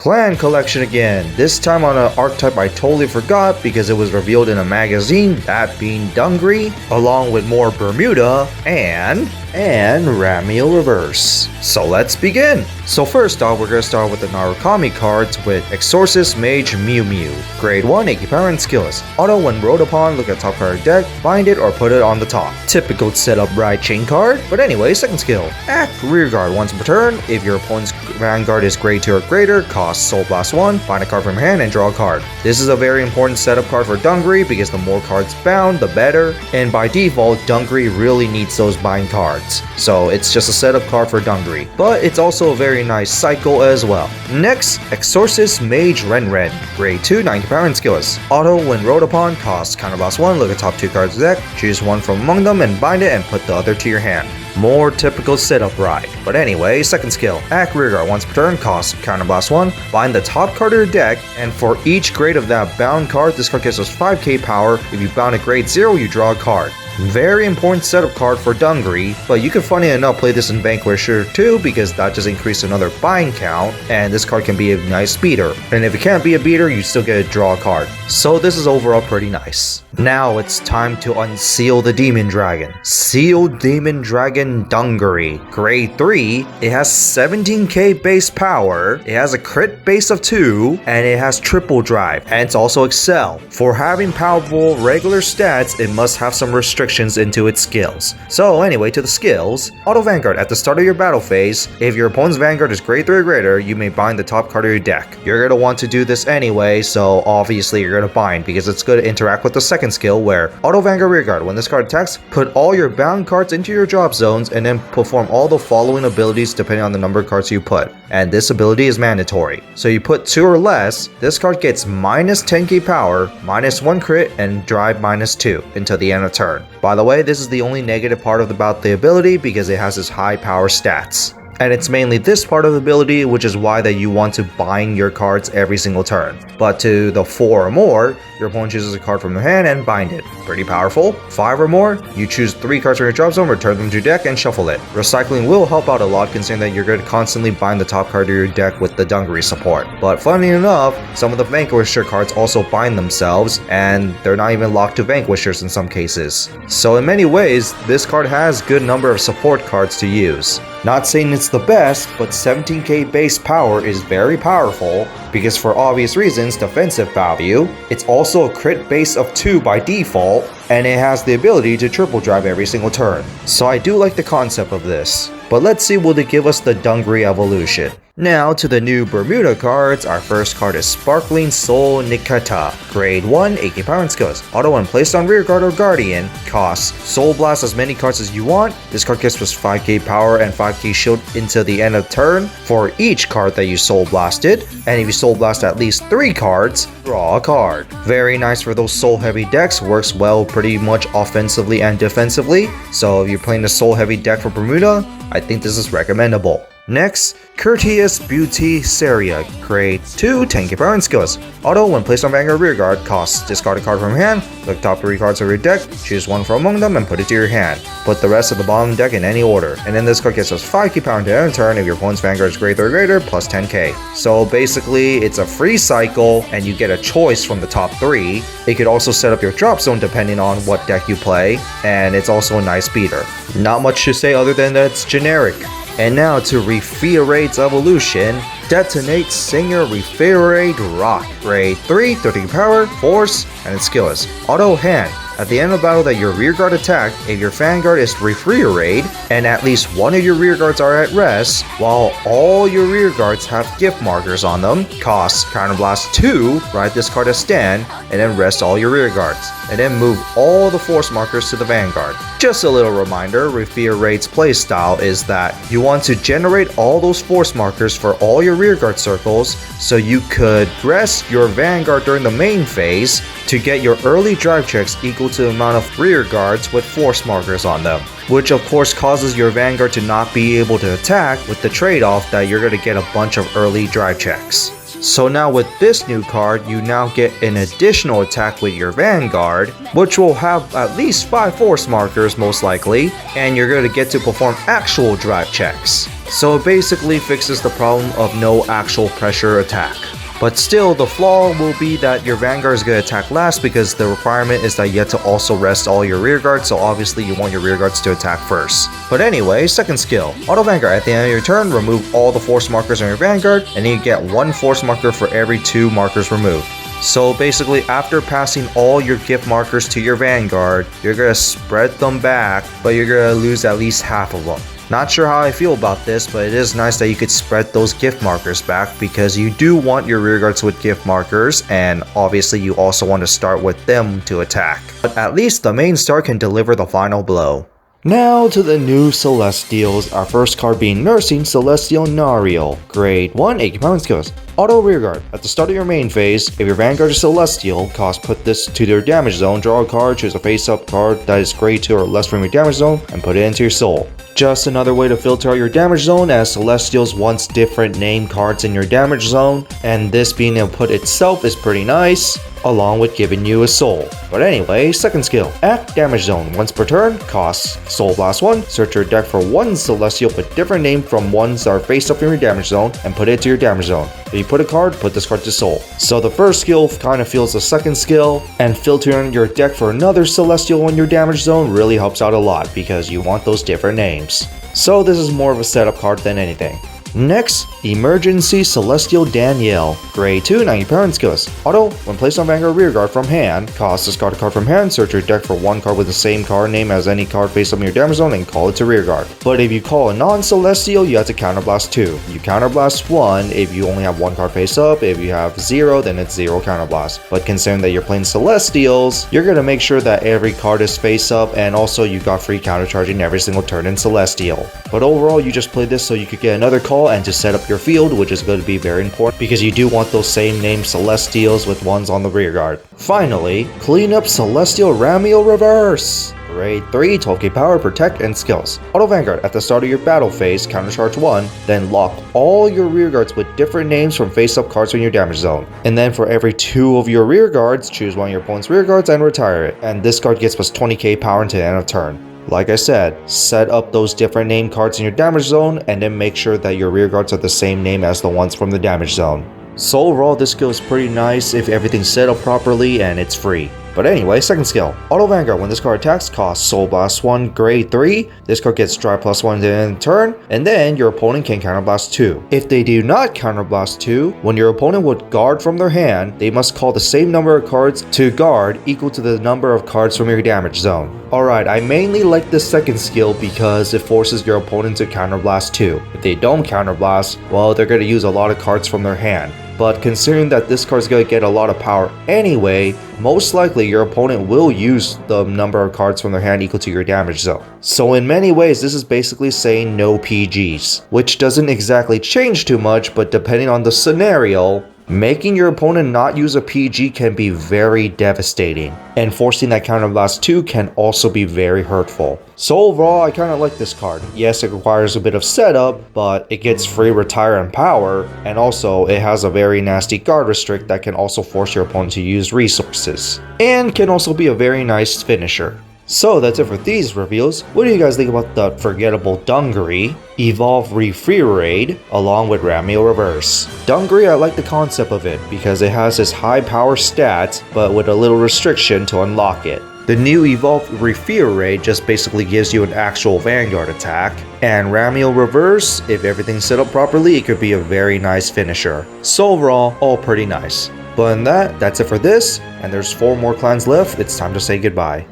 Clan collection again, this time on an archetype I totally forgot because it was revealed in a magazine, that being Dungaree, along with more Bermuda and Ramiel Yaeverse. So let's begin! So first off, we're going to start with the Narukami cards with Exorcist Mage Mew Mew. Grade 1, 80 power and skillless. Auto when rolled upon, look at top card of deck, bind it or put it on the top. Typical setup ride chain card, but anyway, second skill. Act Rearguard once per turn. If your opponent's Vanguard is grade 2 or greater, cost Soul Blast 1, bind a card from hand and draw a card. This is a very important setup card for Dungaree because the more cards bound, the better, and by default, Dungaree really needs those bind cards. So it's just a setup card for Dungaree, but it's also a very nice cycle as well. Next, Exorcist Mage Ren Ren, grade 2, 90 power and skillless. Auto when rolled upon, cost counterblast 1, look at top 2 cards of the deck, choose one from among them and bind it and put the other to your hand. More typical setup ride. But anyway, second skill. Act Rearguard once per turn, cost counterblast 1, bind the top card of your deck, and for each grade of that bound card, this card gives us 5k power. If you bound a grade 0, you draw a card. Very important setup card for Dungaree, but you can funny enough play this in Vanquisher too because that just increases another bind count, and this card can be a nice beater. And if it can't be a beater, you still get to draw a card. So this is overall pretty nice. Now it's time to unseal the Demon Dragon. Sealed Demon Dragon Dungaree. Grade 3, it has 17k base power, it has a crit base of 2, and it has triple drive, and it's also Excel. For having powerful regular stats, it must have some restrictions into its skills. So anyway, to the skills. Auto Vanguard. At the start of your battle phase, if your opponent's Vanguard is grade 3 or greater, you may bind the top card of your deck. You're going to want to do this anyway, so obviously you're going to bind because it's going to interact with the second skill where Auto Vanguard Rearguard. When this card attacks, put all your bound cards into your drop zones and then perform all the following abilities depending on the number of cards you put. And this ability is mandatory. So you put 2 or less, this card gets minus 10k power, minus 1 crit, and drive minus 2 until the end of turn. By the way, this is the only negative part about the ability because it has its high power stats. And it's mainly this part of the ability which is why that you want to bind your cards every single turn. But to the 4 or more, your opponent chooses a card from the hand and bind it. Pretty powerful. 5 or more, you choose 3 cards from your drop zone, return them to your deck, and shuffle it. Recycling will help out a lot considering that you're going to constantly bind the top card of your deck with the Dungaree support. But funny enough, some of the Vanquisher cards also bind themselves, and they're not even locked to Vanquishers in some cases. So in many ways, this card has a good number of support cards to use. Not saying it's the best, but 17k base power is very powerful because for obvious reasons, defensive value, it's also a crit base of 2 by default, and it has the ability to triple drive every single turn. So I do like the concept of this. But let's see, will they give us the Dungaree evolution? Now to the new Bermuda cards. Our first card is Sparkling Soul Nikata. Grade 1, 80 power and skills. Auto when placed on Rearguard or Guardian, costs Soul Blast as many cards as you want. This card gives us 5k power and 5k shield until the end of turn for each card that you Soul Blasted. And if you Soul Blast at least 3 cards, draw a card. Very nice for those soul heavy decks, works well pretty much offensively and defensively. So if you're playing a soul heavy deck for Bermuda, I think this is recommendable. Next, Courteous Beauty Seria, grade 2, 10k power and skills. Auto when placed on Vanguard Rearguard, costs discard a card from hand, look top 3 cards of your deck, choose one from among them and put it to your hand. Put the rest of the bottom deck in any order, and then this card gets us 5k power until end of turn if your opponent's Vanguard is grade 3 or greater, plus 10k. So basically, it's a free cycle and you get a choice from the top 3. It could also set up your drop zone depending on what deck you play, and it's also a nice beater. Not much to say other than that it's generic. And now to Refiarade's evolution. Detonate Singer Refiarade Rock. Grade 3, 13 power, force, and it's skillless. Auto hand. At the end of battle that your rearguard attack, if your Vanguard is Refiarade, and at least one of your rearguards are at rest, while all your rearguards have gift markers on them, costs Counterblast 2, write this card as stand, and then rest all your rearguards, and then move all the force markers to the Vanguard. Just a little reminder, Refiarade's playstyle is that you want to generate all those force markers for all your rearguard circles, so you could rest your Vanguard during the main phase to get your early drive checks equal to the amount of rearguards with force markers on them, which of course causes your Vanguard to not be able to attack with the trade-off that you're going to get a bunch of early drive checks. So now with this new card, you now get an additional attack with your Vanguard, which will have at least 5 force markers most likely, and you're going to get to perform actual drive checks. So it basically fixes the problem of no actual pressure attack. But still, the flaw will be that your Vanguard is going to attack last because the requirement is that you have to also rest all your rear guards, so obviously you want your rear guards to attack first. But anyway, second skill. Auto Vanguard. At the end of your turn, remove all the force markers on your Vanguard, and you get 1 force marker for every 2 markers removed. So basically, after passing all your gift markers to your Vanguard, you're going to spread them back, but you're going to lose at least half of them. Not sure how I feel about this, but it is nice that you could spread those gift markers back because you do want your rear guards with gift markers, and obviously you also want to start with them to attack. But at least the main star can deliver the final blow. Now to the new Celestials, our first card being Nursing Celestial Nariel. Grade 1, 8 compound skills. Auto Rearguard. At the start of your main phase, if your Vanguard is Celestial, put this to their damage zone, draw a card, choose a face-up card that is grade 2 or less from your damage zone, and put it into your soul. Just another way to filter out your damage zone, as Celestials wants different name cards in your damage zone, and this being input itself is pretty nice, along with giving you a soul. But anyway, second skill. Act damage zone. Once per turn, costs Soul Blast 1. Search your deck for 1 Celestial with different name from ones that are face up from your damage zone and put it to your damage zone. If you put a card, put this card to soul. So the first skill kind of feels the second skill, and filtering your deck for another Celestial in your damage zone really helps out a lot because you want those different names. So this is more of a setup card than anything. Next, Emergency Celestial Danielle. Grade 2, 90 parent skills. Auto, when placed on Vanguard Rearguard from hand, discard a card from hand, search your deck for 1 card with the same card name as any card face up in your damage zone and call it to Rearguard. But if you call a non-Celestial, you have to counterblast 2. You counterblast 1 if you only have 1 card face up. If you have 0, then it's 0 counterblast. But considering that you're playing Celestials, you're going to make sure that every card is face up, and also you got free countercharging every single turn in Celestial. But overall, you just played this so you could get another call and to set up your field, which is going to be very important because you do want those same name Celestials with ones on the rear guard. Finally, clean up Celestial Ramiel Yaeverse. Grade 3, 12k power, protect, and skills. Auto Vanguard. At the start of your battle phase, countercharge 1, then lock all your rear guards with different names from face-up cards in your damage zone. And then for every 2 of your rear guards, choose one of your opponent's rear guards and retire it. And this card gets plus 20k power until the end of turn. Like I said, set up those different name cards in your damage zone and then make sure that your rear guards are the same name as the ones from the damage zone. So overall, this skill is pretty nice if everything's set up properly and it's free. But anyway, second skill. Auto Vanguard. When this card attacks, costs Soul Blast 1, grade 3. This card gets Drive plus 1 at the end of the turn, and then your opponent can counterblast 2. If they do not counterblast 2, when your opponent would guard from their hand, they must call the same number of cards to guard equal to the number of cards from your damage zone. Alright, I mainly like this second skill because it forces your opponent to counterblast 2. If they don't counterblast, well, they're going to use a lot of cards from their hand. But considering that this card is going to get a lot of power anyway, most likely your opponent will use the number of cards from their hand equal to your damage zone. So in many ways, this is basically saying no PGs, which doesn't exactly change too much, but depending on the scenario, making your opponent not use a PG can be very devastating, and forcing that counterblast 2 can also be very hurtful. So overall, I kind of like this card. Yes, it requires a bit of setup, but it gets free retire and power, and also it has a very nasty guard restrict that can also force your opponent to use resources, and can also be a very nice finisher. So that's it for these reveals. What do you guys think about the forgettable Dungaree, Evolve Refiarade, along with Ramiel Yaeverse? Dungaree, I like the concept of it because it has this high power stats, but with a little restriction to unlock it. The new Evolve Refiarade just basically gives you an actual Vanguard attack, and Ramiel Yaeverse, if everything's set up properly, it could be a very nice finisher. So overall, all pretty nice. But in that's it for this, and there's 4 more clans left. It's time to say goodbye.